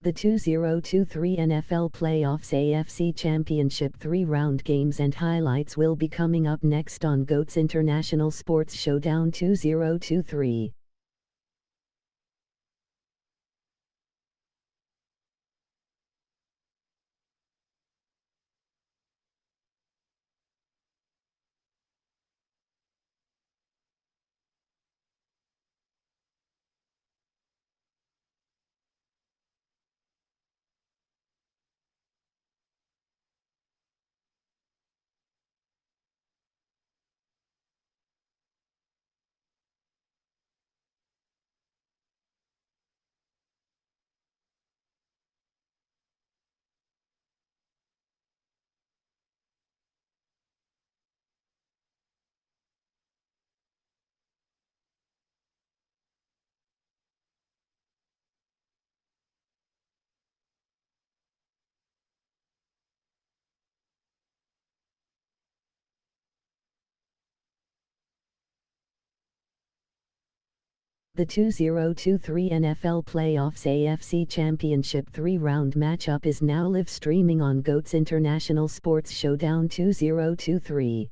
The 2023 NFL Playoffs AFC Championship 3-round games and highlights will be coming up next on GOAT's International Sports Showdown 2023. The 2023 NFL Playoffs AFC Championship 3-round matchup is now live streaming on GOAT's International Sports Showdown 2023.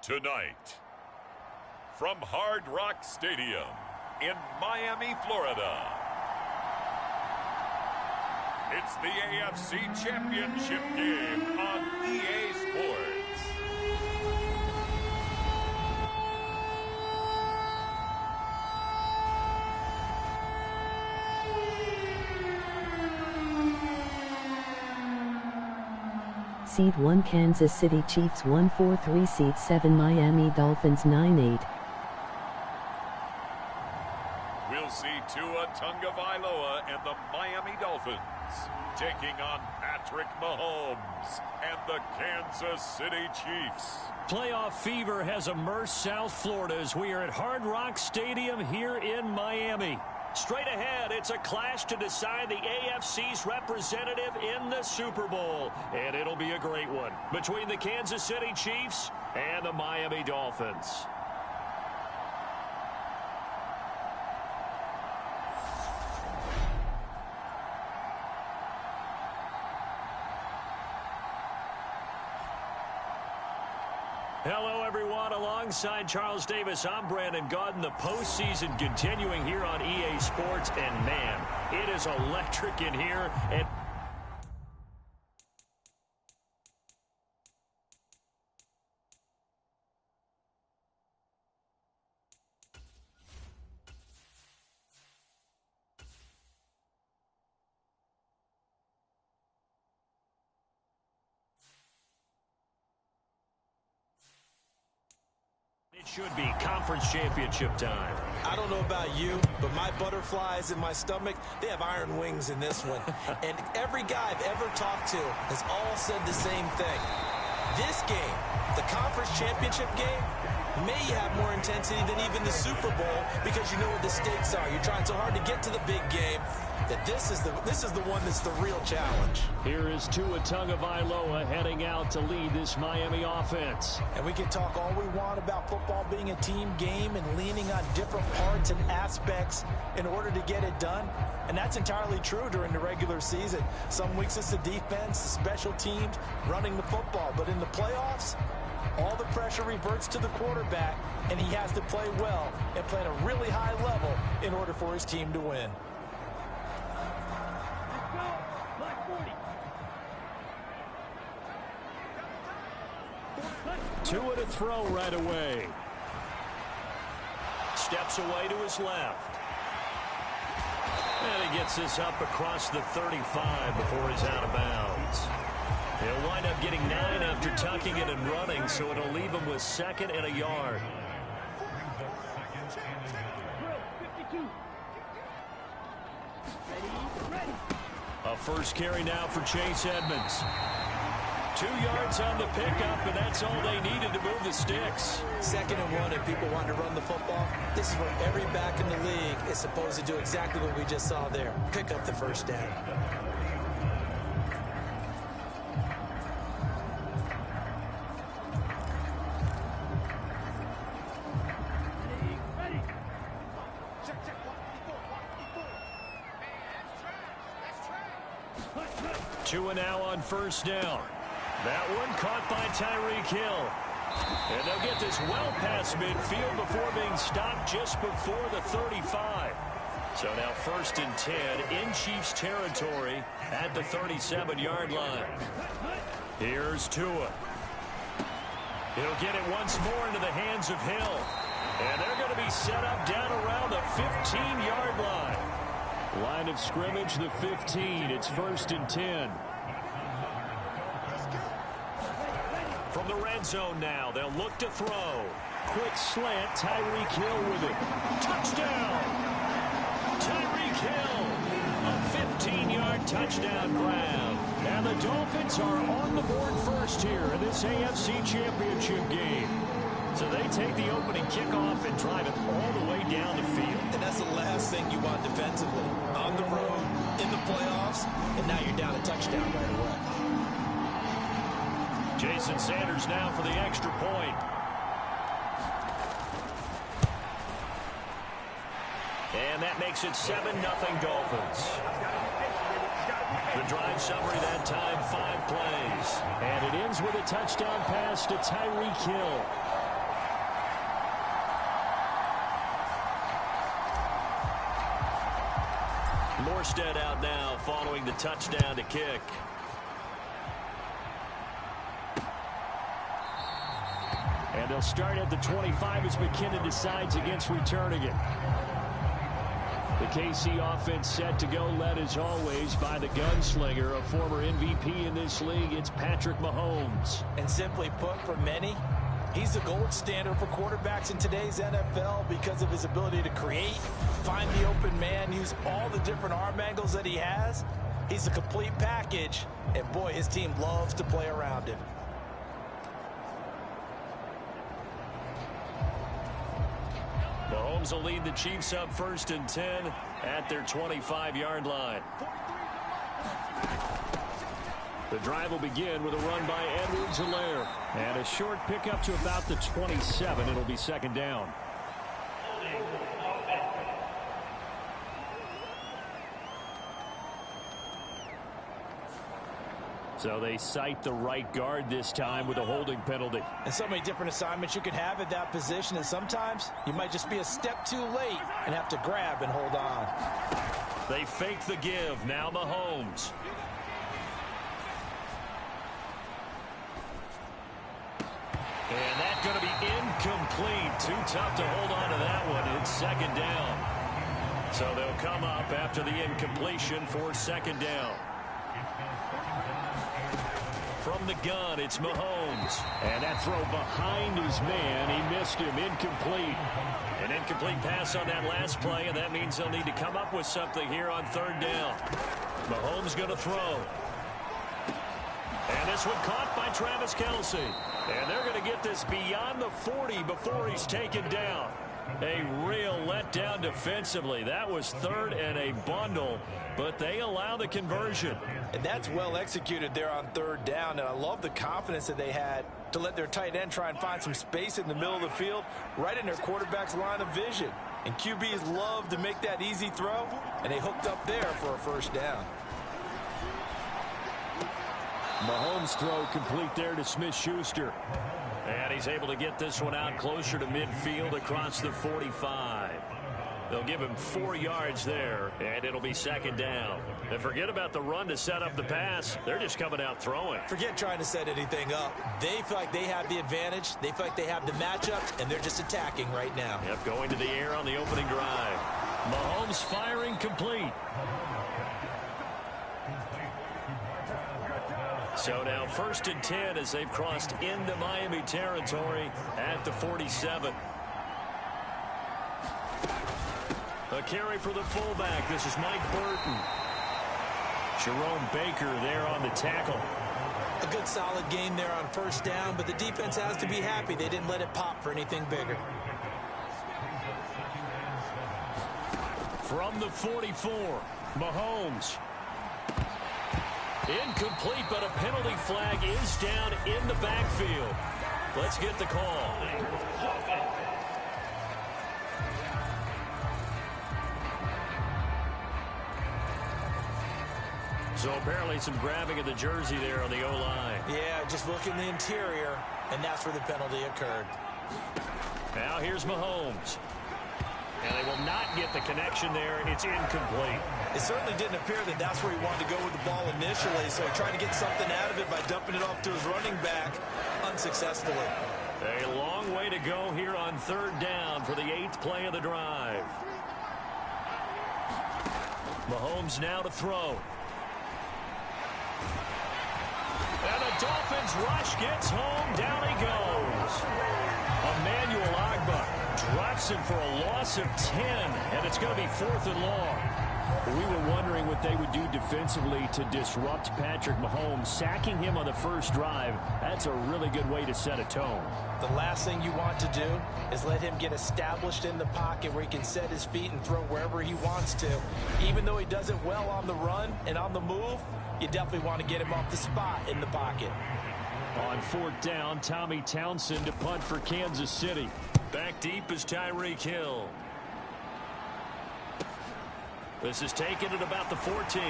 Tonight, from Hard Rock Stadium in Miami, Florida, it's the AFC Championship game on EA Sports. Seed 1 Kansas City Chiefs 1-4-3. Seed 7 Miami Dolphins 9-8. We'll see Tua Tagovailoa and the Miami Dolphins taking on Patrick Mahomes and the Kansas City Chiefs. Playoff fever has immersed South Florida as we are at Hard Rock Stadium here in Miami. Straight ahead, it's a clash to decide the AFC's representative in the Super Bowl. And it'll be a great one between the Kansas City Chiefs and the Miami Dolphins. Hello, everyone. Alongside Charles Davis, I'm Brandon Gaudin. The postseason continuing here on EA Sports. And, man, it is electric in here. And it should be conference championship time. I don't know about you, but my butterflies in my stomach, they have iron wings in this one. And every guy I've ever talked to has all said the same thing. This game, the conference championship game, may have more intensity than even the Super Bowl because you know what the stakes are. You're trying so hard to get to the big game that this is the one that's the real challenge. Here is Tua Tagovailoa heading out to lead this Miami offense. And we can talk all we want about football being a team game and leaning on different parts and aspects in order to get it done. And that's entirely true during the regular season. Some weeks it's the defense, the special teams, running the football. But in the playoffs, all the pressure reverts to the quarterback, and he has to play well and play at a really high level in order for his team to win. Tua to throw right away. Steps away to his left. And he gets this up across the 35 before he's out of bounds. He'll wind up getting 9 after tucking it and running, so it'll leave him with 2nd and a yard. A first carry now for Chase Edmonds. 2 yards on the pickup, and that's all they needed to move the sticks. 2nd and 1, if people want to run the football, this is where every back in the league is supposed to do exactly what we just saw there. Pick up the first down. Two and now on first down. That one caught by Tyreek Hill. And they'll get this well past midfield before being stopped just before the 35. So now 1st and 10 in Chiefs territory at the 37-yard line. Here's Tua. He'll get it once more into the hands of Hill. And they're going to be set up down around the 15-yard line. Line of scrimmage, the 15. It's 1st and 10. From the red zone now, they'll look to throw. Quick slant, Tyreek Hill with it. Touchdown! Tyreek Hill, a 15-yard touchdown grab. And the Dolphins are on the board first here in this AFC Championship game. So they take the opening kickoff and drive it all the way down the field. And that's the last thing you want defensively. On the road, in the playoffs, and now you're down a touchdown right away. Jason Sanders now for the extra point. And that makes it 7-0 Dolphins. The drive summary that time, 5 plays. And it ends with a touchdown pass to Tyreek Hill. Morstead out now following the touchdown to kick. And they'll start at the 25 as McKinnon decides against returning it. The KC offense set to go, led as always by the gunslinger, a former MVP in this league. It's Patrick Mahomes. And simply put, for many, he's the gold standard for quarterbacks in today's NFL because of his ability to create, find the open man, use all the different arm angles that he has. He's a complete package, and boy, his team loves to play around him. Mahomes will lead the Chiefs up 1st and 10 at their 25-yard line. The drive will begin with a run by Edwards-Helaire. And a short pickup to about the 27. It'll be 2nd down. So they cite the right guard this time with a holding penalty. And so many different assignments you could have at that position, and sometimes you might just be a step too late and have to grab and hold on. They fake the give. Now Mahomes. And that's going to be incomplete. Too tough to hold on to that one. It's 2nd down. So they'll come up after the incompletion for 2nd down. From the gun, it's Mahomes. And that throw behind his man. He missed him. Incomplete. An incomplete pass on that last play, and that means they'll need to come up with something here on 3rd down. Mahomes going to throw. And this one caught by Travis Kelce. And they're going to get this beyond the 40 before he's taken down. A real letdown defensively. That was 3rd and a bundle, but they allow the conversion. And that's well executed there on 3rd down, and I love the confidence that they had to let their tight end try and find some space in the middle of the field, right in their quarterback's line of vision. And QBs love to make that easy throw, and they hooked up there for a 1st down. Mahomes' throw complete there to Smith-Schuster. And he's able to get this one out closer to midfield across the 45. They'll give him 4 yards there, and it'll be 2nd down. And forget about the run to set up the pass. They're just coming out throwing. Forget trying to set anything up. They feel like they have the advantage. They feel like they have the matchup, and they're just attacking right now. Yep, going to the air on the opening drive. Mahomes firing complete. So now 1st and 10 as they've crossed into Miami territory at the 47. A carry for the fullback. This is Mike Burton. Jerome Baker there on the tackle. A good solid game there on 1st down, but the defense has to be happy they didn't let it pop for anything bigger. From the 44, Mahomes. Incomplete, but a penalty flag is down in the backfield. Let's get the call. So apparently some grabbing of the jersey there on the O-line. Yeah, just look in the interior, and that's where the penalty occurred. Now here's Mahomes. And they will not get the connection there. It's incomplete. It certainly didn't appear that that's where he wanted to go with the ball initially, so he tried to get something out of it by dumping it off to his running back unsuccessfully. A long way to go here on 3rd down for the 8th play of the drive. Mahomes now to throw. And the Dolphins rush gets home. Down he goes. Emmanuel Ogbah drops him for a loss of 10, and it's going to be 4th and long. We were wondering what they would do defensively to disrupt Patrick Mahomes. Sacking him on the first drive, that's a really good way to set a tone. The last thing you want to do is let him get established in the pocket where he can set his feet and throw wherever he wants to. Even though he does it well on the run and on the move, you definitely want to get him off the spot in the pocket. On 4th down, Tommy Townsend to punt for Kansas City. Back deep is Tyreek Hill. This is taken at about the 14.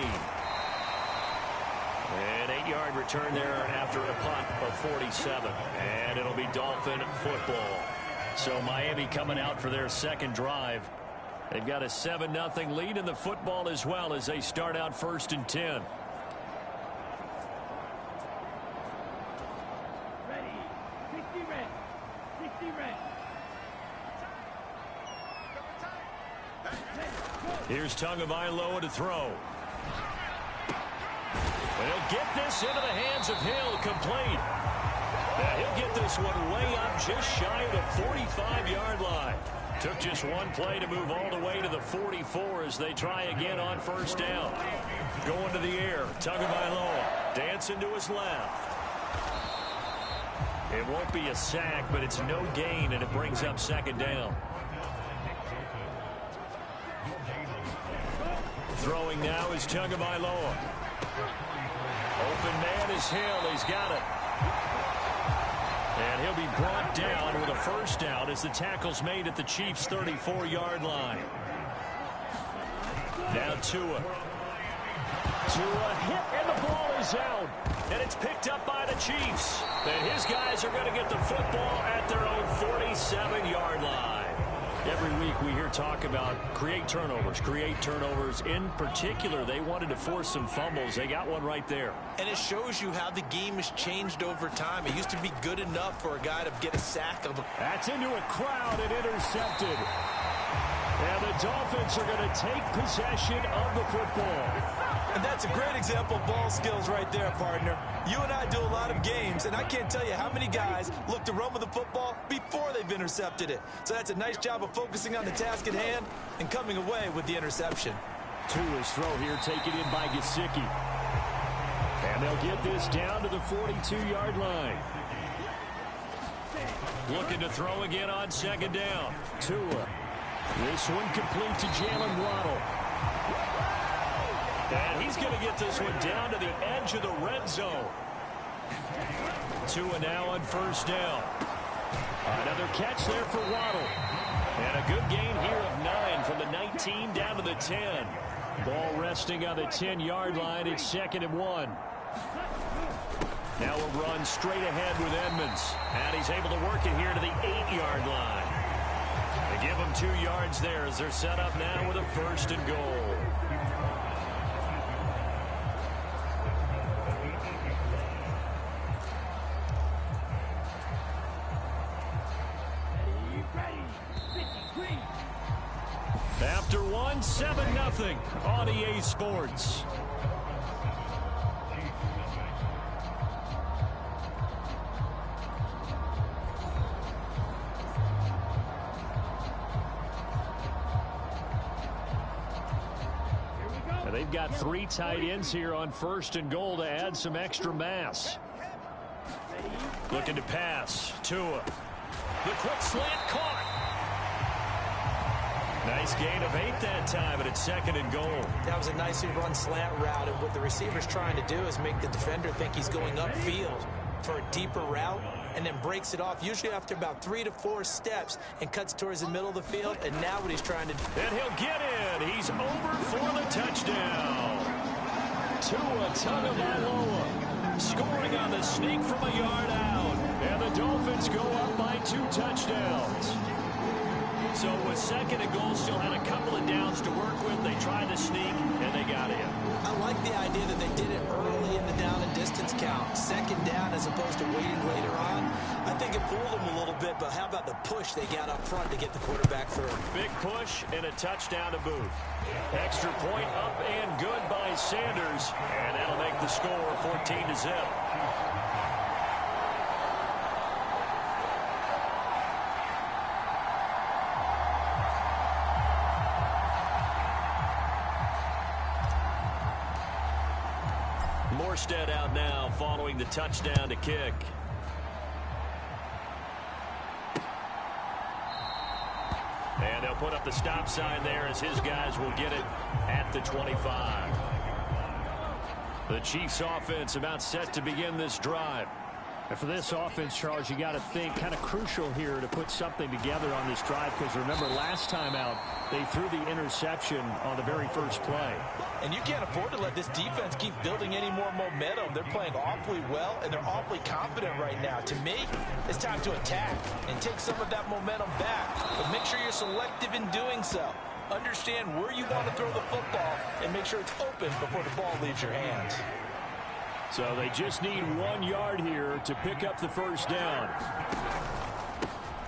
An 8-yard return there after a punt of 47. And it'll be Dolphin football. So Miami coming out for their 2nd drive. They've got a 7-0 lead in the football as well as they start out 1st and 10. Here's Tagovailoa to throw. And he'll get this into the hands of Hill, complete. Now he'll get this one way up just shy of the 45-yard line. Took just one play to move all the way to the 44 as they try again on 1st down. Going to the air, Tagovailoa dancing to his left. It won't be a sack, but it's no gain, and it brings up 2nd down. Throwing now is Tagovailoa. Open man is Hill. He's got it. And he'll be brought down with a 1st down as the tackle's made at the Chiefs' 34-yard line. Now Tua. Tua hit, and the ball is out. And it's picked up by the Chiefs. And his guys are going to get the football at their own 47-yard line. Every week we hear talk about create turnovers. In particular, they wanted to force some fumbles. They got one right there. And it shows you how the game has changed over time. It used to be good enough for a guy to get a sack. That's into a crowd and intercepted. And the Dolphins are going to take possession of the football. And that's a great example of ball skills right there, partner. You and I do a lot of games, and I can't tell you how many guys look to run with the football before they've intercepted it. So that's a nice job of focusing on the task at hand and coming away with the interception. Tua's throw here taken in by Gesicki. And they'll get this down to the 42-yard line. Looking to throw again on 2nd down. Tua. This one complete to Jalen Waddle. And he's going to get this one down to the edge of the red zone. Tua now on 1st down. Another catch there for Waddle. And a good gain here of 9 from the 19 down to the 10. Ball resting on the 10-yard line. It's 2nd and 1. Now a run straight ahead with Edmonds. And he's able to work it here to the 8-yard line. They give him 2 yards there as they're set up now with a 1st and goal. after one, 7-0 on EA Sports. They've got 3 tight ends here on 1st and goal to add some extra mass. Looking to pass. Tua. The quick slant caught. Nice gain of 8 that time, and it's 2nd and goal. That was a nicely run slant route, and what the receiver's trying to do is make the defender think he's going upfield for a deeper route, and then breaks it off, usually after about 3 to 4 steps, and cuts towards the middle of the field. And now what he's trying to do. And he'll get in. He's over for the touchdown. Tua Tagovailoa scoring on the sneak from a yard out. And the Dolphins go up by 2 touchdowns. So with 2nd and goal, still had a couple of downs to work with. They tried to sneak, and they got in. I like the idea that they did it early in the down and distance count. 2nd down as opposed to waiting later on. I think it fooled them a little bit, but how about the push they got up front to get the quarterback through? Big push and a touchdown to boot. Extra point up and good by Sanders, and that'll make the score 14-0. Morstead out now following the touchdown to kick. And they'll put up the stop sign there as his guys will get it at the 25. The Chiefs offense about set to begin this drive. And for this offense, Charles, you got to think kind of crucial here to put something together on this drive, because remember last time out they threw the interception on the very first play. And you can't afford to let this defense keep building any more momentum. They're playing awfully well, and they're awfully confident right now. To me, it's time to attack and take some of that momentum back. But make sure you're selective in doing so. Understand where you want to throw the football and make sure it's open before the ball leaves your hands. So they just need 1 yard here to pick up the first down.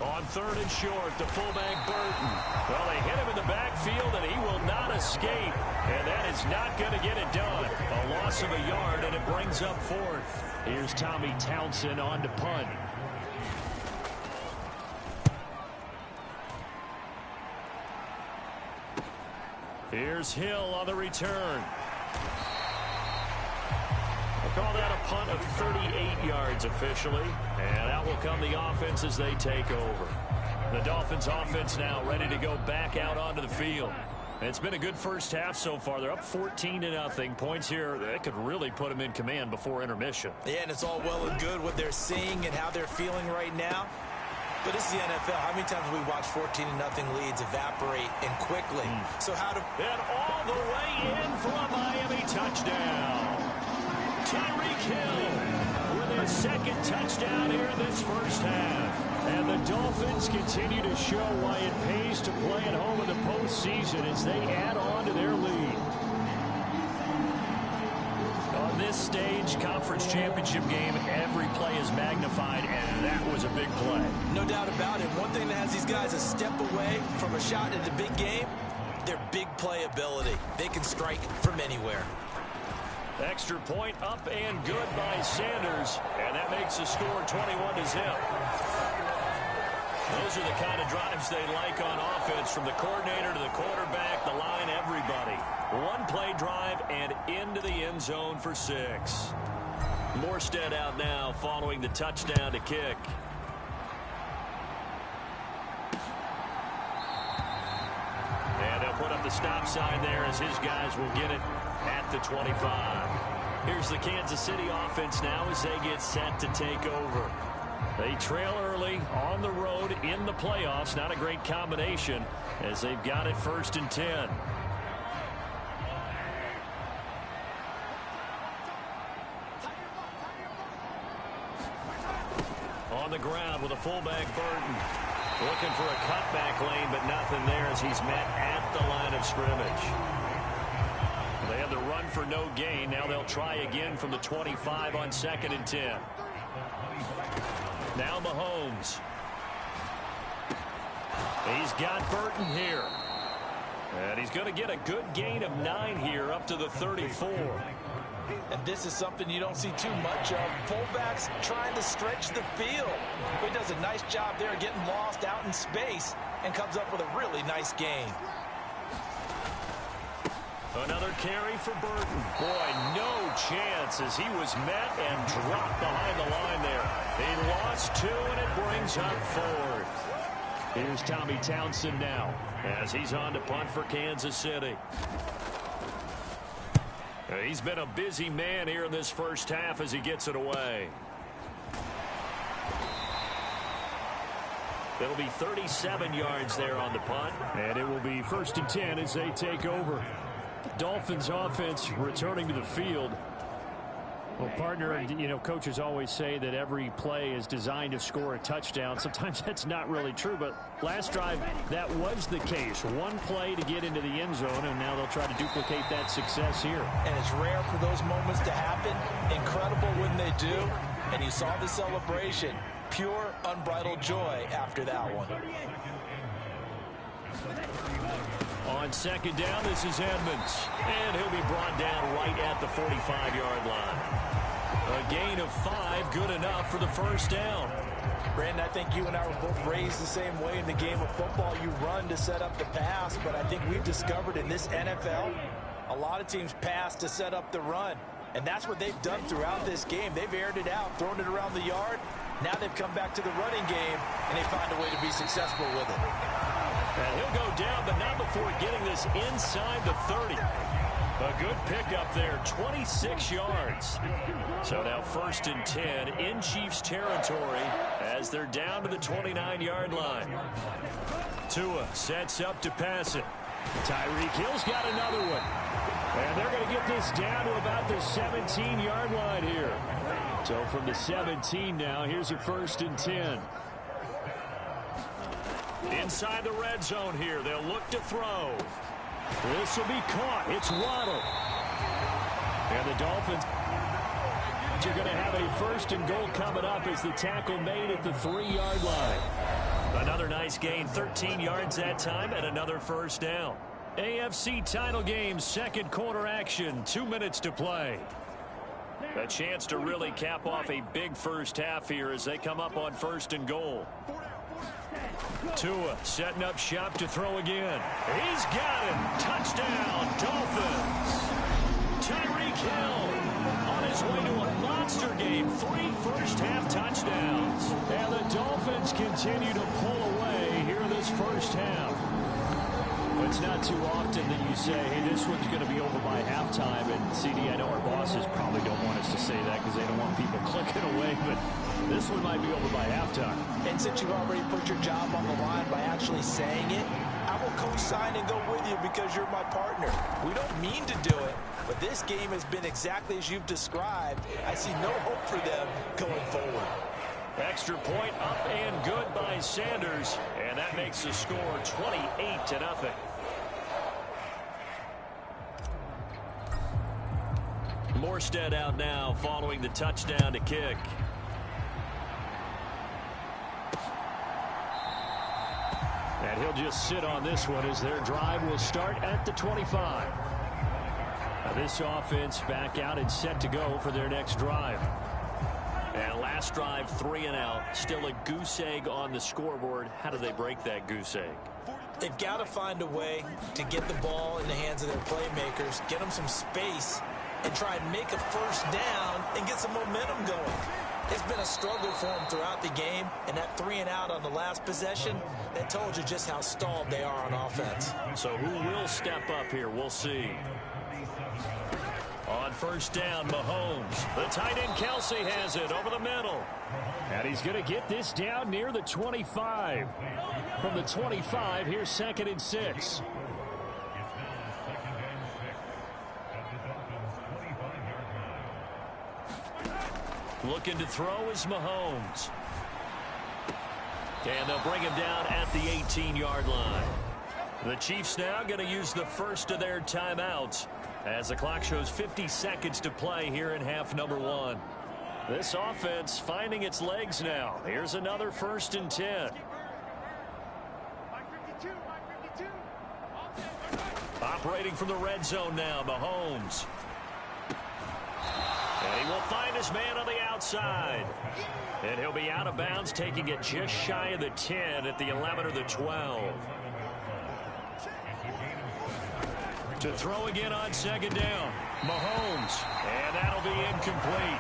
On 3rd and short, the fullback Burton. Well, they hit him in the backfield, and he will not escape. And that is not going to get it done. A loss of a yard, and it brings up 4th. Here's Tommy Townsend on to punt. Here's Hill on the return. Call that a punt of 38 yards officially. And out will come the offense as they take over. The Dolphins offense now ready to go back out onto the field. It's been a good first half so far. They're up 14-0. Points here that could really put them in command before intermission. Yeah, and it's all well and good what they're seeing and how they're feeling right now. But this is the NFL. How many times have we watched 14-0 leads evaporate and quickly? So how to... And all the way in for a Miami touchdown. Tyreek Hill with his 2nd touchdown here in this first half. And the Dolphins continue to show why it pays to play at home in the postseason as they add on to their lead. On this stage, conference championship game, every play is magnified, and that was a big play. No doubt about it. One thing that has these guys a step away from a shot in the big game, their big play ability. They can strike from anywhere. Extra point up and good by Sanders, and that makes the score 21-0. Those are the kind of drives they like on offense, from the coordinator to the quarterback, the line, everybody. 1-play drive and into the end zone for 6. Morstead out now following the touchdown to kick. And they'll put up the stop sign there as his guys will get it at the 25. Here's the Kansas City offense now as they get set to take over. They trail early on the road in the playoffs. Not a great combination as they've got it 1st and 10. On the ground with a fullback Burton. Looking for a cutback lane, but nothing there as he's met at the line of scrimmage. They have the run for no gain. Now they'll try again from the 25 on 2nd and 10. Now Mahomes. He's got Burton here. And he's going to get a good gain of 9 here up to the 34. And this is something you don't see too much of. Fullbacks trying to stretch the field. He does a nice job there getting lost out in space and comes up with a really nice gain. Another carry for Burton. Boy, no chance as he was met and dropped behind the line there. He lost 2, and it brings up 4th. Here's Tommy Townsend now as he's on to punt for Kansas City. He's been a busy man here in this first half as he gets it away. It'll be 37 yards there on the punt. And it will be 1st and 10 as they take over. Dolphins offense returning to the field. Well, partner, you know, coaches always say that every play is designed to score a touchdown. Sometimes that's not really true, but last drive, that was the case. One play to get into the end zone, and now they'll try to duplicate that success here. And it's rare for those moments to happen. Incredible when they do. And you saw the celebration. Pure, unbridled joy after that one. On 2nd down, this is Edmonds. And he'll be brought down right at the 45-yard line. A gain of 5, good enough for the 1st down. Brandon, I think you and I were both raised the same way in the game of football. You run to set up the pass, but I think we've discovered in this NFL, a lot of teams pass to set up the run. And that's what they've done throughout this game. They've aired it out, thrown it around the yard. Now they've come back to the running game, and they find a way to be successful with it. And he'll go down, but not before getting this inside the 30. A good pickup there, 26 yards. So now 1st and 10 in Chiefs territory as they're down to the 29-yard line. Tua sets up to pass it. Tyreek Hill's got another one. And they're going to get this down to about the 17-yard line here. So from the 17 now, here's a 1st and 10. Inside the red zone here, they'll look to throw. This will be caught. It's Waddle. And the Dolphins are going to have a 1st and goal coming up as the tackle made at the 3-yard line. Another nice gain, 13 yards that time, and another 1st down. AFC title game, 2nd quarter action, 2 minutes to play. A chance to really cap off a big first half here as they come up on 1st and goal. Tua setting up shop to throw again. He's got him. Touchdown, Dolphins. Tyreek Hill on his way to a monster game. 3 first-half touchdowns. And the Dolphins continue to pull away here in this first half. It's not too often that you say, hey, this one's going to be over by halftime. And, CD, I know our bosses probably don't want us to say that because they don't want people clicking away. But this one might be over by halftime. And since you've already put your job on the line by actually saying it, I will co-sign and go with you because you're my partner. We don't mean to do it, but this game has been exactly as you've described. I see no hope for them going forward. Extra point up and good by Sanders. And that makes the score 28-0. Morstead out now following the touchdown to kick. And he'll just sit on this one as their drive will start at the 25. Now this offense back out and set to go for their next drive. And last drive, 3 and out. Still a goose egg on the scoreboard. How do they break that goose egg? They've got to find a way to get the ball in the hands of their playmakers, get them some space, and try and make a 1st down and get some momentum going. It's been a struggle for them throughout the game, and that 3 and out on the last possession, that told you just how stalled they are on offense. So who will step up here? We'll see. On 1st down, Mahomes. The tight end Kelsey has it over the middle. And he's going to get this down near the 25. From the 25, here's 2nd and 6. Looking to throw is Mahomes. And they'll bring him down at the 18-yard line. The Chiefs now going to use the first of their timeouts as the clock shows 50 seconds to play here in half number 1. This offense finding its legs now. Here's another 1st and 10. Operating from the red zone now, Mahomes. And he will find his man on the outside. And he'll be out of bounds, taking it just shy of the 10 at the 11 or the 12. To throw again on second down. Mahomes. And that'll be incomplete.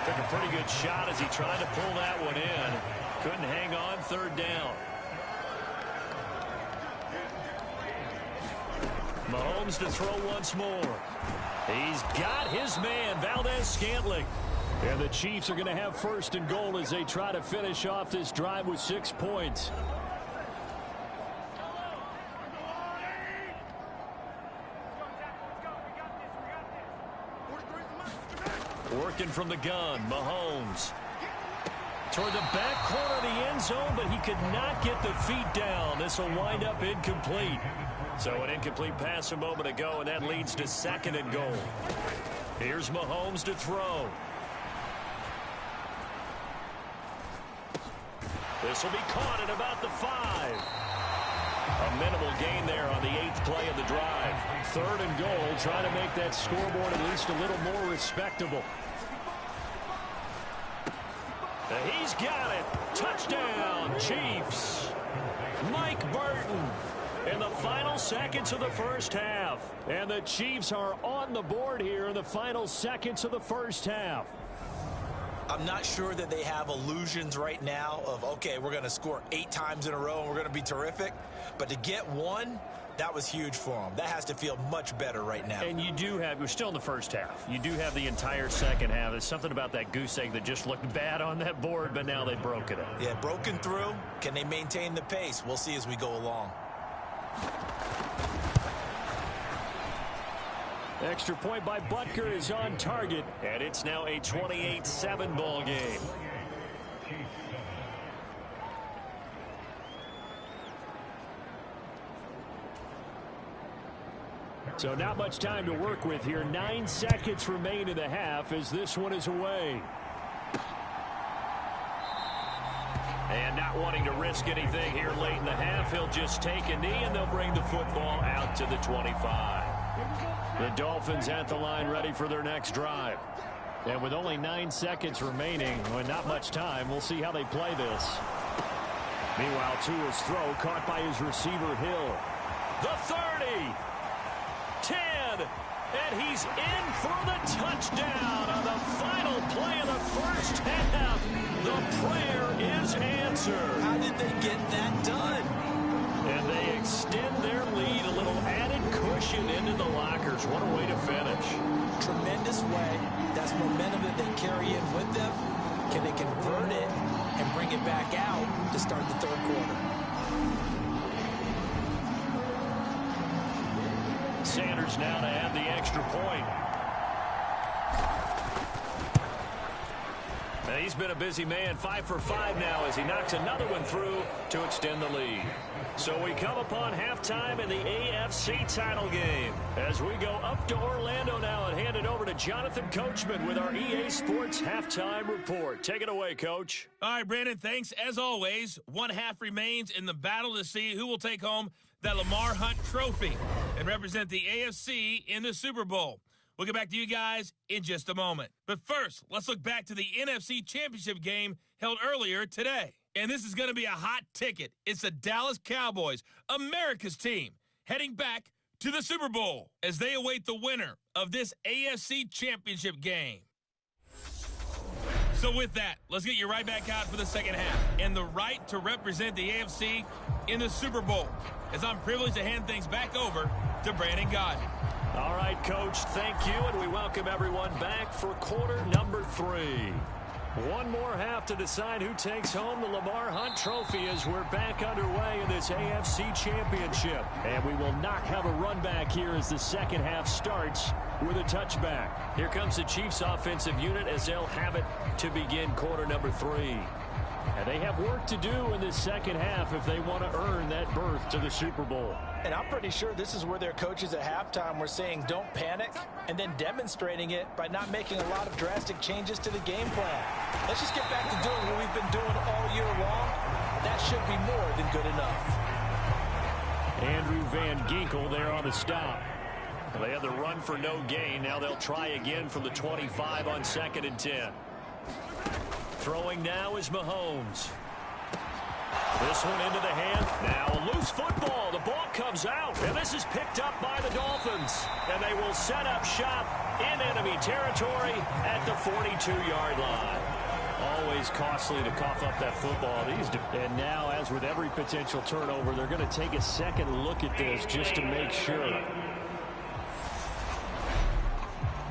Took a pretty good shot as he tried to pull that one in. Couldn't hang on third down. Mahomes to throw once more. He's got his man, Valdez-Scantling. And the Chiefs are going to have first and goal as they try to finish off this drive with 6 points. Working from the gun, Mahomes. Toward the back corner of the end zone, but he could not get the feet down. This will wind up incomplete. So an incomplete pass a moment ago, and that leads to second and goal. Here's Mahomes to throw. This will be caught at about the 5. A minimal gain there on the 8th play of the drive. Third and goal, trying to make that scoreboard at least a little more respectable. He's got it. Touchdown, Chiefs. Mike Burton in the final seconds of the first half. And the Chiefs are on the board here in the final seconds of the first half. I'm not sure that they have illusions right now of, okay, we're going to score 8 times in a row and we're going to be terrific. But to get one, that was huge for them. That has to feel much better right now. And you do have, we're still in the first half. You do have the entire second half. There's something about that goose egg that just looked bad on that board, but now they've broken it. Yeah, broken through. Can they maintain the pace? We'll see as we go along. Extra point by Butker is on target, and it's now a 28-7 ball game. So not much time to work with here. 9 seconds remain in the half as this one is away. And not wanting to risk anything here late in the half, he'll just take a knee and they'll bring the football out to the 25. The Dolphins at the line ready for their next drive. And with only 9 seconds remaining, and not much time, we'll see how they play this. Meanwhile, Tua's throw caught by his receiver, Hill. The 30. 10. And he's in for the touchdown on the final play of the first half. The prayer is answered. How did they get that done? And they extend their lead, a little added cushion into the lockers. What a way to finish. Tremendous way. That's momentum that they carry in with them. Can they convert it and bring it back out to start the third quarter? Sanders now to add the extra point. He's been a busy man, 5 for 5 now as he knocks another one through to extend the lead. So we come upon halftime in the AFC title game as we go up to Orlando now and hand it over to Jonathan Coachman with our EA Sports halftime report. Take it away, Coach. All right, Brandon, thanks. As always, one half remains in the battle to see who will take home that Lamar Hunt trophy and represent the AFC in the Super Bowl. We'll get back to you guys in just a moment. But first, let's look back to the NFC Championship game held earlier today. And this is going to be a hot ticket. It's the Dallas Cowboys, America's team, heading back to the Super Bowl as they await the winner of this AFC Championship game. So with that, let's get you right back out for the second half and the right to represent the AFC in the Super Bowl, as I'm privileged to hand things back over to Brandon Godden. All right, Coach, thank you, and we welcome everyone back for quarter number 3. One more half to decide who takes home the Lamar Hunt trophy as we're back underway in this AFC Championship. And we will not have a run back here as the second half starts with a touchback. Here comes the Chiefs offensive unit as they'll have it to begin quarter number 3. And they have work to do in this second half if they want to earn that berth to the Super Bowl. And I'm pretty sure this is where their coaches at halftime were saying don't panic, and then demonstrating it by not making a lot of drastic changes to the game plan. Let's just get back to doing what we've been doing all year long. That should be more than good enough. Andrew Van Ginkel there on the stop. Well, they had the run for no gain. Now they'll try again from the 25 on 2nd and 10. Throwing now is Mahomes. This one into the hand. Now a loose football. The ball comes out. And this is picked up by the Dolphins. And they will set up shop in enemy territory at the 42-yard line. Always costly to cough up that football. And now, as with every potential turnover, they're going to take a second look at this just to make sure.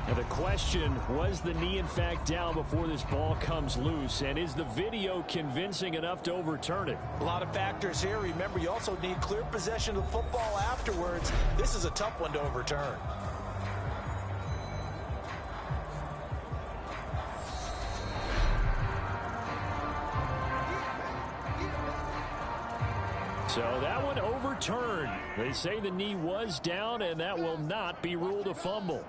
Now the question, was the knee in fact down before this ball comes loose? And is the video convincing enough to overturn it? A lot of factors here. Remember, you also need clear possession of the football afterwards. This is a tough one to overturn. So that one overturned. They say the knee was down, and that will not be ruled a fumble.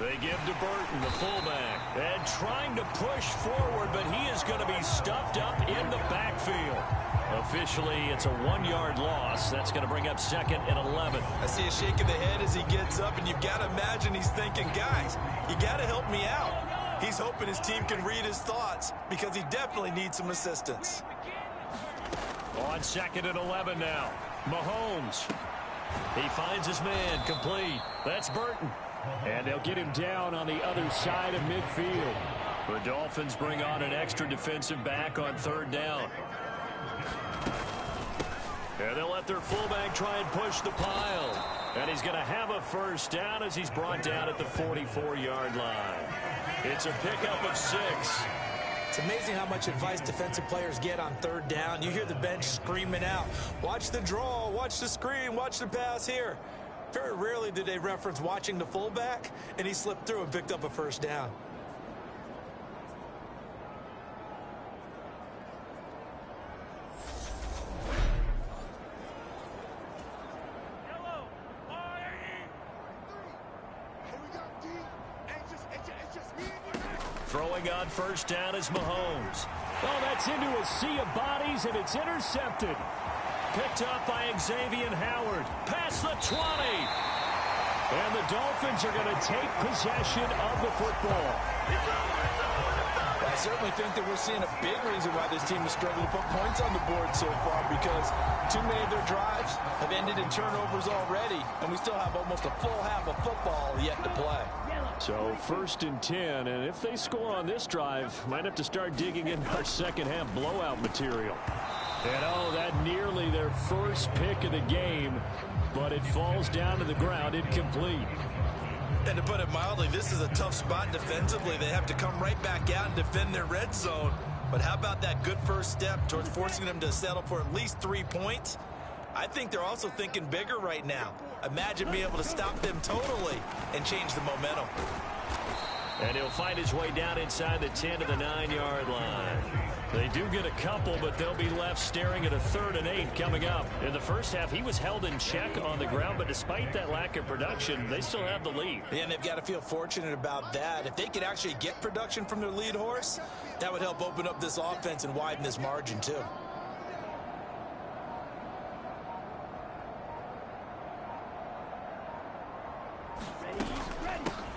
They give to Burton, the fullback, and trying to push forward, but he is going to be stuffed up in the backfield. Officially, it's a 1-yard loss. That's going to bring up 2nd and 11. I see a shake of the head as he gets up, and you've got to imagine he's thinking, guys, you got to help me out. He's hoping his team can read his thoughts because he definitely needs some assistance. On 2nd and 11 now. Mahomes. He finds his man, complete. That's Burton. And they'll get him down on the other side of midfield. The Dolphins bring on an extra defensive back on 3rd down. And they'll let their fullback try and push the pile. And he's going to have a first down as he's brought down at the 44-yard line. It's a pickup of 6. It's amazing how much advice defensive players get on 3rd down. You hear the bench screaming out, watch the draw, watch the screen, watch the pass here. Very rarely do they reference watching the fullback, and he slipped through and picked up a first down. Throwing on 1st down is Mahomes. Oh, that's into a sea of bodies, and it's intercepted. Picked up by Xavier Howard. Past the 20. And the Dolphins are going to take possession of the football. I certainly think that we're seeing a big reason why this team is struggling to put points on the board so far, because too many of their drives have ended in turnovers already, and we still have almost a full half of football yet to play. So 1st and 10, and if they score on this drive, might have to start digging in our second half blowout material. And oh, that nearly their first pick of the game, but it falls down to the ground incomplete. And to put it mildly, this is a tough spot defensively. They have to come right back out and defend their red zone. But how about that good first step towards forcing them to settle for at least 3 points? I think they're also thinking bigger right now. Imagine being able to stop them totally and change the momentum. And he'll find his way down inside the 10 to the 9-yard line. They do get a couple, but they'll be left staring at a 3rd and 8 coming up. In the first half, he was held in check on the ground, but despite that lack of production, they still have the lead. Yeah, and they've got to feel fortunate about that. If they could actually get production from their lead horse, that would help open up this offense and widen this margin too.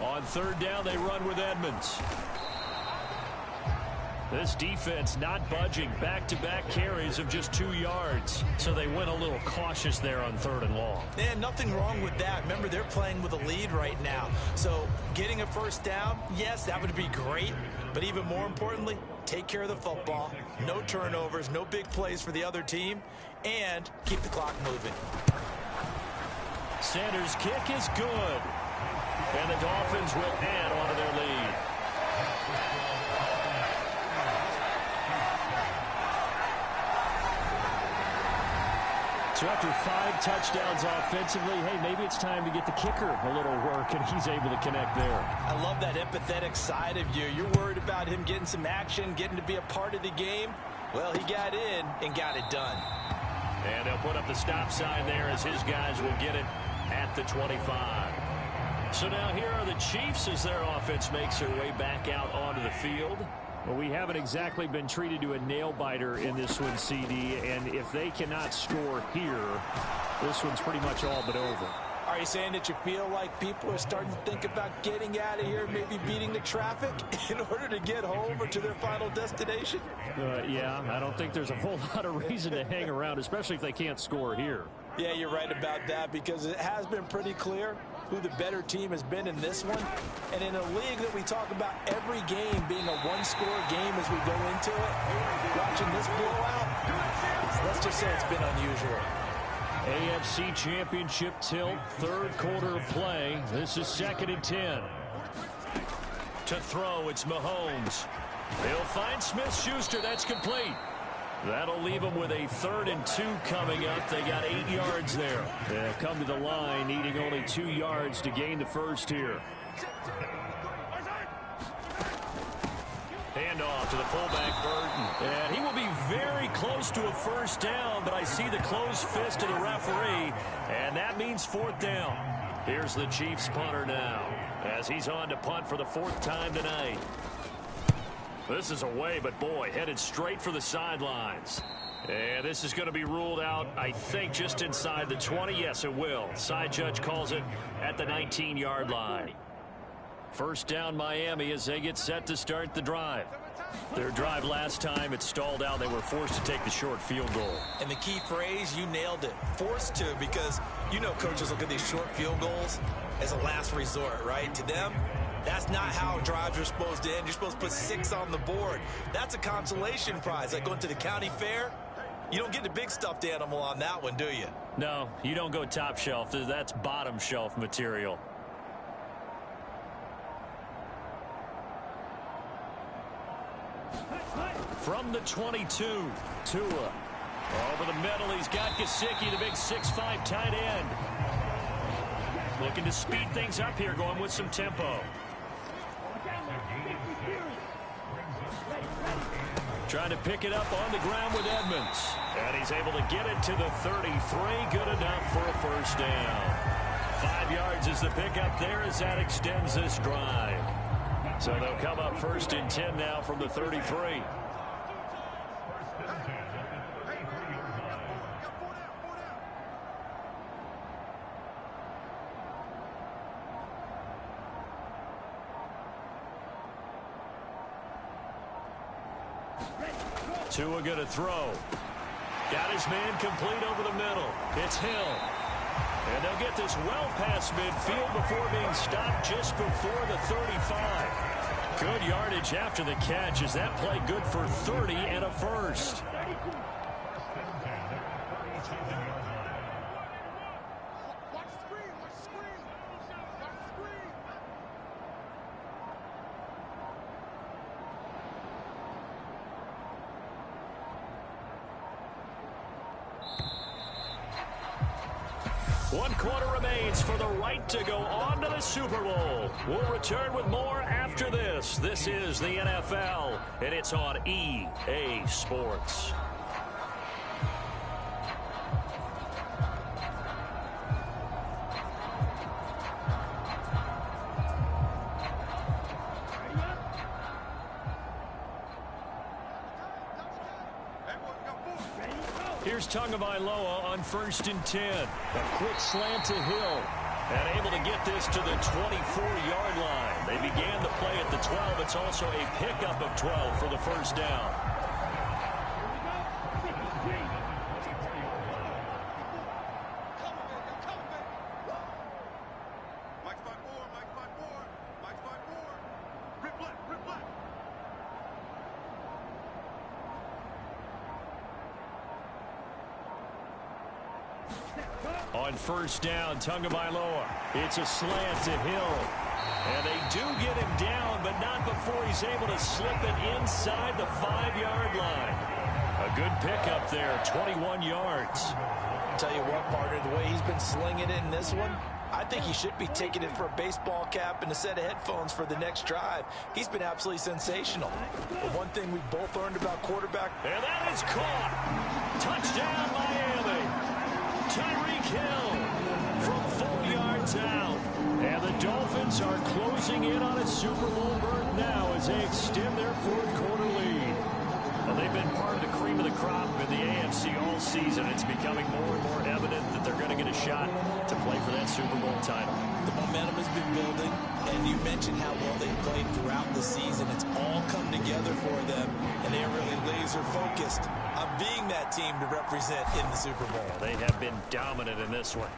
On 3rd down, they run with Edmonds. This defense not budging. Back-to-back carries of just 2 yards. So they went a little cautious there on 3rd and long. And nothing wrong with that. Remember, they're playing with a lead right now. So getting a first down, yes, that would be great. But even more importantly, take care of the football. No turnovers, no big plays for the other team, and keep the clock moving. Sanders' kick is good. And the Dolphins will add on to their lead. So after 5 touchdowns offensively, hey, maybe it's time to get the kicker a little work, and he's able to connect there. I love that empathetic side of you. You're worried about him getting some action, getting to be a part of the game. Well, he got in and got it done. And they'll put up the stop sign there as his guys will get it at the 25. So now here are the Chiefs as their offense makes their way back out onto the field. Well, we haven't exactly been treated to a nail-biter in this one, CD, and if they cannot score here, this one's pretty much all but over. Are you saying that you feel like people are starting to think about getting out of here, maybe beating the traffic in order to get home or to their final destination? Yeah, I don't think there's a whole lot of reason to hang around, especially if they can't score here. Yeah, you're right about that, because it has been pretty clear who the better team has been in this one. And in a league that we talk about every game being a one-score game as we go into it, watching this blowout, let's just say it's been unusual. AFC Championship tilt, third quarter of play. This is 2nd and 10. To throw, it's Mahomes. He'll find Smith-Schuster. That's complete. That'll leave them with a 3rd and 2 coming up. They got 8 yards there. They'll come to the line, needing only 2 yards to gain the first here. Handoff to the fullback, Burton. And he will be very close to a first down, but I see the closed fist of the referee, and that means 4th down. Here's the Chiefs punter now, as he's on to punt for the 4th time tonight. This is away, but boy, headed straight for the sidelines. And this is going to be ruled out, I think, just inside the 20. Yes, it will. Side judge calls it at the 19-yard line. First down, Miami, as they get set to start the drive. Their drive last time, it stalled out. They were forced to take the short field goal. And the key phrase, you nailed it. Forced to, because you know coaches look at these short field goals as a last resort, right? To them, that's not how drives are supposed to end. You're supposed to put 6 on the board. That's a consolation prize. Like going to the county fair, you don't get the big stuffed animal on that one, do you? No, you don't go top shelf. That's bottom shelf material. From the 22, Tua. Over the middle, he's got Gesicki, the big 6'5" tight end. Looking to speed things up here, going with some tempo. Trying to pick it up on the ground with Edmonds. And he's able to get it to the 33. Good enough for a first down. 5 yards is the pickup there as that extends this drive. So they'll come up 1st and 10 now from the 33. Tua going to throw. Got his man complete over the middle. It's Hill. And they'll get this well past midfield before being stopped just before the 35. Good yardage after the catch. Is that play good for 30 and a first? One quarter remains for the right to go on to the Super Bowl. We'll return with more after this. This is the NFL, and it's on EA Sports. Here's Tagovailoa on 1st and 10. A quick slant to Hill. And able to get this to the 24-yard line. They began the play at the 12. It's also a pickup of 12 for the first down. On first down, Tagovailoa. It's a slant to Hill. And they do get him down, but not before he's able to slip it inside the 5-yard line. A good pickup there, 21 yards. Tell you what, partner, the way he's been slinging it in this one, I think he should be taking it for a baseball cap and a set of headphones for the next drive. He's been absolutely sensational. But one thing we both learned about quarterback. And that is caught. Touchdown, Miami. Tyreek Hill from 4 yards out. And the Dolphins are closing in on a Super Bowl berth now as they extend their fourth quarter been part of the cream of the crop in the AFC all season. It's becoming more and more evident that they're going to get a shot to play for that Super Bowl title. The momentum has been building, and you mentioned how well they've played throughout the season. It's all come together for them, and they are really laser focused on being that team to represent in the Super Bowl. They have been dominant in this one.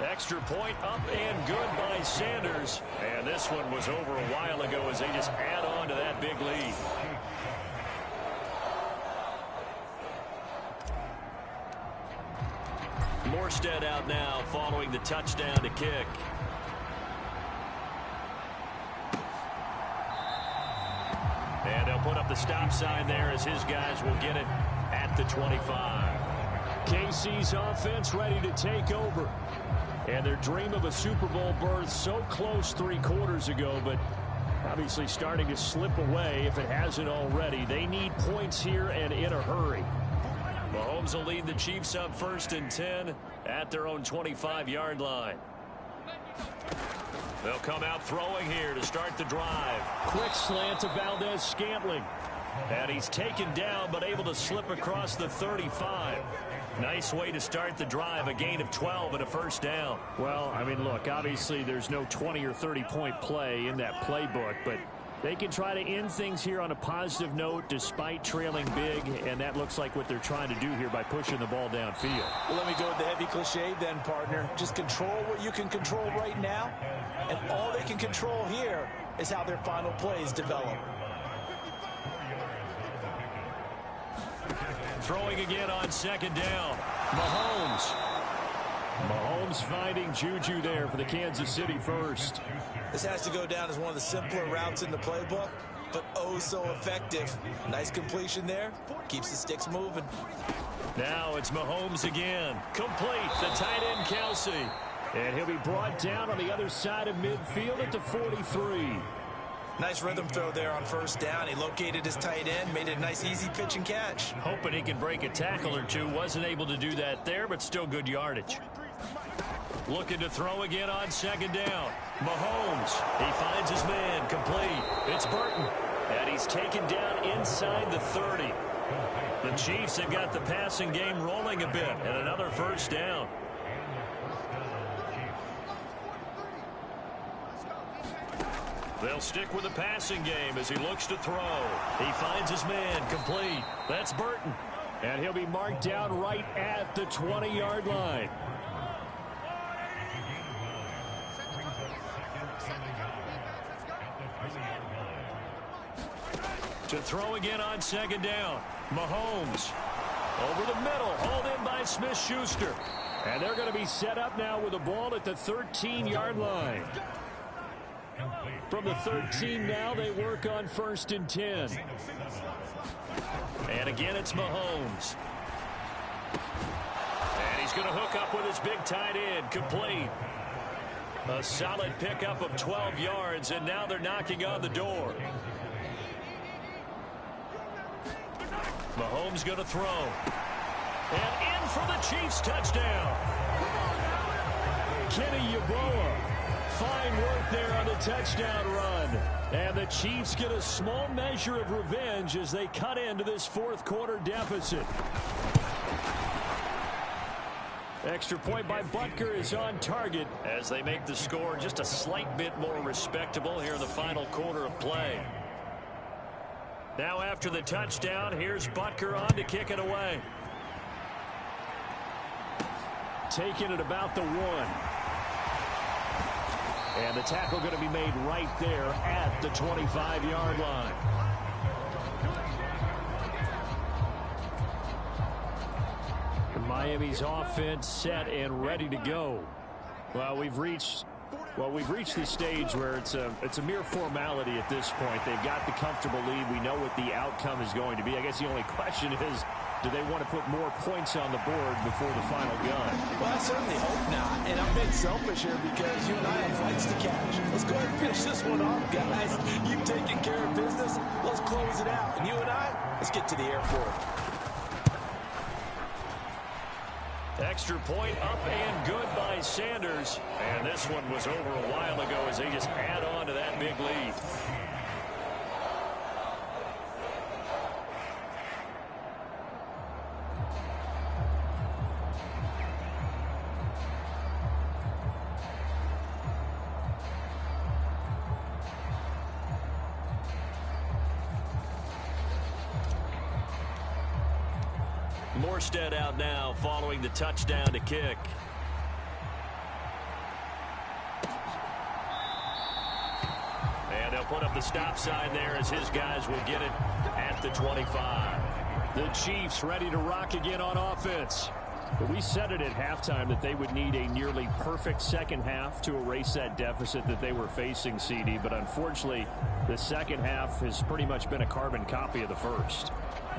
Extra point up and good by Sanders. And this one was over a while ago as they just add on to that big lead. Morstead out now following the touchdown to kick. And they'll put up the stop sign there as his guys will get it at the 25. KC's offense ready to take over. And their dream of a Super Bowl berth so close 3 quarters ago, but obviously starting to slip away if it hasn't already. They need points here and in a hurry. Mahomes will lead the Chiefs up 1st and 10 at their own 25-yard line. They'll come out throwing here to start the drive. Quick slant to Valdez-Scantling. And he's taken down but able to slip across the 35. Nice way to start the drive, a gain of 12 and a first down. Well, I mean, look, obviously there's no 20 or 30-point play in that playbook, but they can try to end things here on a positive note despite trailing big, and that looks like what they're trying to do here by pushing the ball downfield. Well, let me go with the heavy cliche then, partner. Just control what you can control right now, and all they can control here is how their final plays develop. Throwing again on 2nd down. Mahomes finding Juju there for the Kansas City first. This has to go down as one of the simpler routes in the playbook, but oh so effective. Nice completion there. Keeps the sticks moving. Now it's Mahomes again. Complete. The tight end, Kelsey. And he'll be brought down on the other side of midfield at the 43. Nice rhythm throw there on 1st down. He located his tight end, made it a nice easy pitch and catch. Hoping he can break a tackle or two. Wasn't able to do that there, but still good yardage. Looking to throw again on 2nd down. Mahomes. He finds his man. Complete. It's Burton. And he's taken down inside the 30. The Chiefs have got the passing game rolling a bit. And another first down. They'll stick with the passing game as he looks to throw. He finds his man. Complete. That's Burton. And he'll be marked down right at the 20-yard line. To throw again on 2nd down. Mahomes. Over the middle. Hauled in by Smith-Schuster. And they're going to be set up now with the ball at the 13-yard line. From the 13 now, they work on 1st and 10. And again, it's Mahomes. And he's going to hook up with his big tight end. Complete. A solid pickup of 12 yards, and now they're knocking on the door. Mahomes going to throw. And in for the Chiefs touchdown. Kenny Yeboah. Fine work there on the touchdown run. And the Chiefs get a small measure of revenge as they cut into this 4th quarter deficit. Extra point by Butker is on target as they make the score just a slight bit more respectable here in the final quarter of play. Now after the touchdown, here's Butker on to kick it away. Taking it about the 1. And the tackle going to be made right there at the 25-yard line. Miami's offense set and ready to go. Well, we've reached the stage where it's a mere formality at this point. They've got the comfortable lead. We know what the outcome is going to be. I guess the only question is, do they want to put more points on the board before the final gun? Well, I certainly hope not. And I'm being selfish here because you and I have flights to catch. Let's go ahead and finish this one off, guys. You've taken care of business. Let's close it out. And you and I, let's get to the airport. Extra point up and good by Sanders. And this one was over a while ago as they just add on to that big lead. Morstead out now following the touchdown to kick. And they'll put up the stop sign there as his guys will get it at the 25. The Chiefs ready to rock again on offense. But we said it at halftime that they would need a nearly perfect second half to erase that deficit that they were facing, CD. But unfortunately, the second half has pretty much been a carbon copy of the first.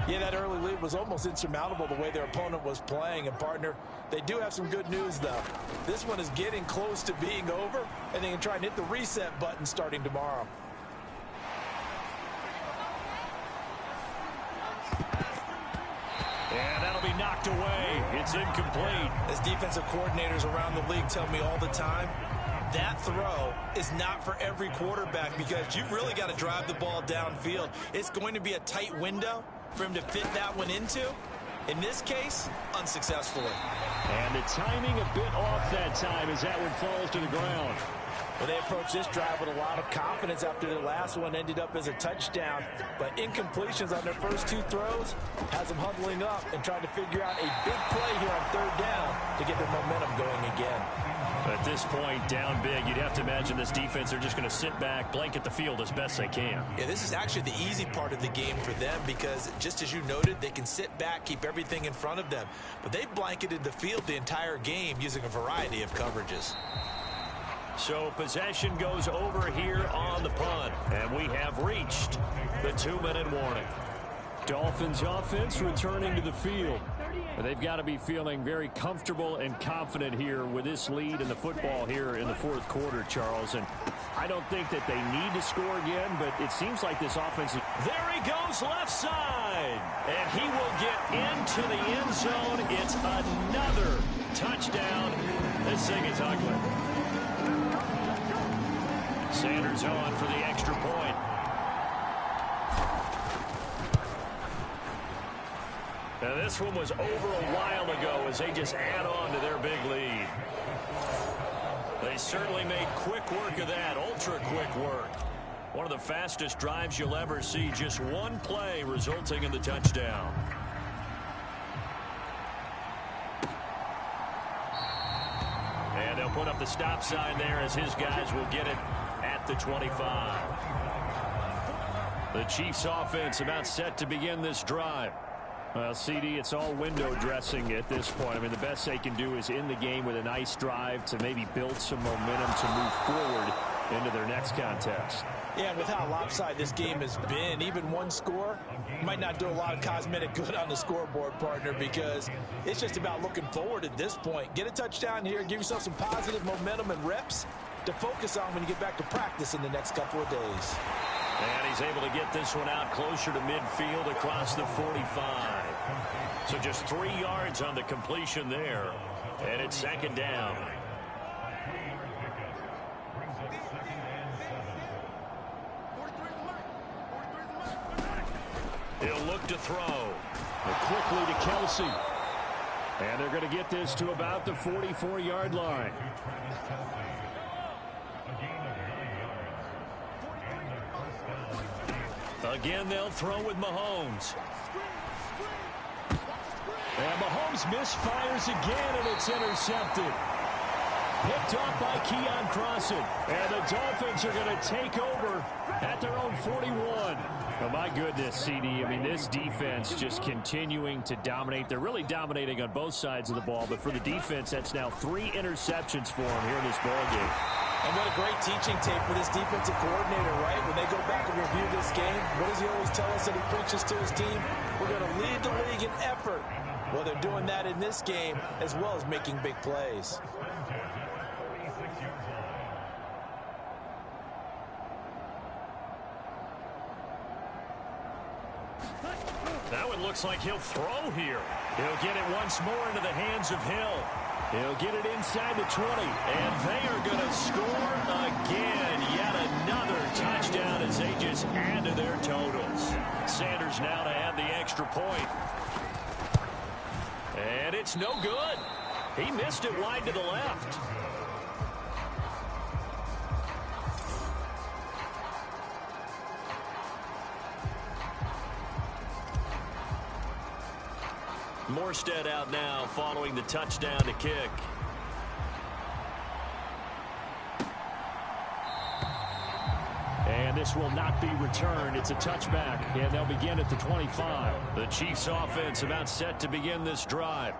Yeah, that early lead was almost insurmountable the way their opponent was playing. And, partner, they do have some good news, though. This one is getting close to being over, and they can try and hit the reset button starting tomorrow. And that'll be knocked away. It's incomplete. As defensive coordinators around the league tell me all the time, that throw is not for every quarterback because you've really got to drive the ball downfield. It's going to be a tight window for him to fit that one into. In this case, unsuccessfully. And the timing a bit off that time as that one falls to the ground. Well, they approached this drive with a lot of confidence after their last one ended up as a touchdown. But incompletions on their first two throws has them huddling up and trying to figure out a big play here on third down to get their momentum going again. At this point, down big, you'd have to imagine this defense are just going to sit back, blanket the field as best they can. Yeah, this is actually the easy part of the game for them because, just as you noted, they can sit back, keep everything in front of them. But they've blanketed the field the entire game using a variety of coverages. So possession goes over here on the punt, and we have reached the 2-minute warning. Dolphins offense returning to the field. They've got to be feeling very comfortable and confident here with this lead in the football here in the fourth quarter, Charles. And I don't think that they need to score again, but it seems like this offense is... There he goes left side, and he will get into the end zone. It's another touchdown. This thing is ugly. Sanders on for the extra point. Now this one was over a while ago as they just add on to their big lead. They certainly made quick work of that, ultra quick work. One of the fastest drives you'll ever see, just one play resulting in the touchdown. And they'll put up the stop sign there as his guys will get it at the 25. The Chiefs offense about set to begin this drive. Well, CD, it's all window dressing at this point. I mean, the best they can do is in the game with a nice drive to maybe build some momentum to move forward into their next contest. Yeah, and with how lopsided this game has been, even one score might not do a lot of cosmetic good on the scoreboard, partner, because it's just about looking forward at this point. Get a touchdown here, give yourself some positive momentum and reps to focus on when you get back to practice in the next couple of days. And he's able to get this one out closer to midfield across the 45. So just 3 yards on the completion there. And it's second down. He'll look to throw. And quickly to Kelsey. And they're going to get this to about the 44-yard line. Again, they'll throw with Mahomes. And Mahomes misfires again, and it's intercepted. Picked off by Keon Crossan. And the Dolphins are going to take over at their own 41. Oh, my goodness, CD. I mean, this defense just continuing to dominate. They're really dominating on both sides of the ball. But for the defense, that's now 3 interceptions for them here in this ballgame. And what a great teaching tape for this defensive coordinator, right? When they go back and review this game, what does he always tell us that he preaches to his team? We're going to lead the league in effort. Well, they're doing that in this game as well as making big plays. That one looks like he'll throw here. He'll get it once more into the hands of Hill. He'll get it inside the 20. And they are going to score again. Yet another touchdown as they just add to their totals. Sanders now to add the extra point. And it's no good. He missed it wide to the left. Morstead out now following the touchdown to kick. And this will not be returned. It's a touchback, and they'll begin at the 25. The Chiefs offense about set to begin this drive.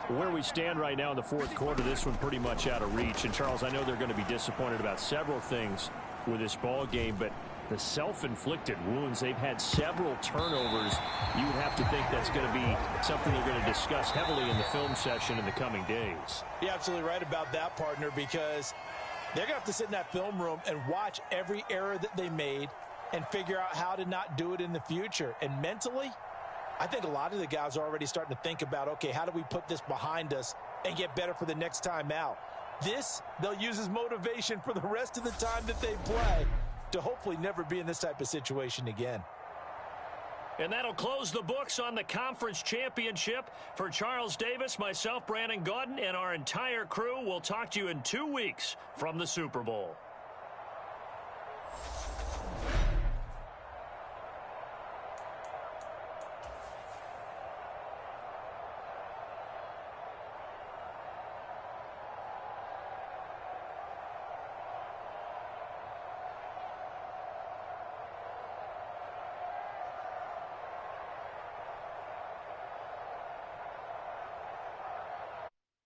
Where we stand right now in the fourth quarter, this one pretty much out of reach. And, Charles, I know they're going to be disappointed about several things with this ball game, but the self-inflicted wounds, they've had several turnovers. You would have to think that's going to be something they're going to discuss heavily in the film session in the coming days. You're absolutely right about that, partner, because they're going to have to sit in that film room and watch every error that they made and figure out how to not do it in the future. And mentally, I think a lot of the guys are already starting to think about, okay, how do we put this behind us and get better for the next time out? This, they'll use as motivation for the rest of the time that they play to hopefully never be in this type of situation again. And that'll close the books on the conference championship. For Charles Davis, myself, Brandon Gaudin, and our entire crew, we'll talk to you in 2 weeks from the Super Bowl.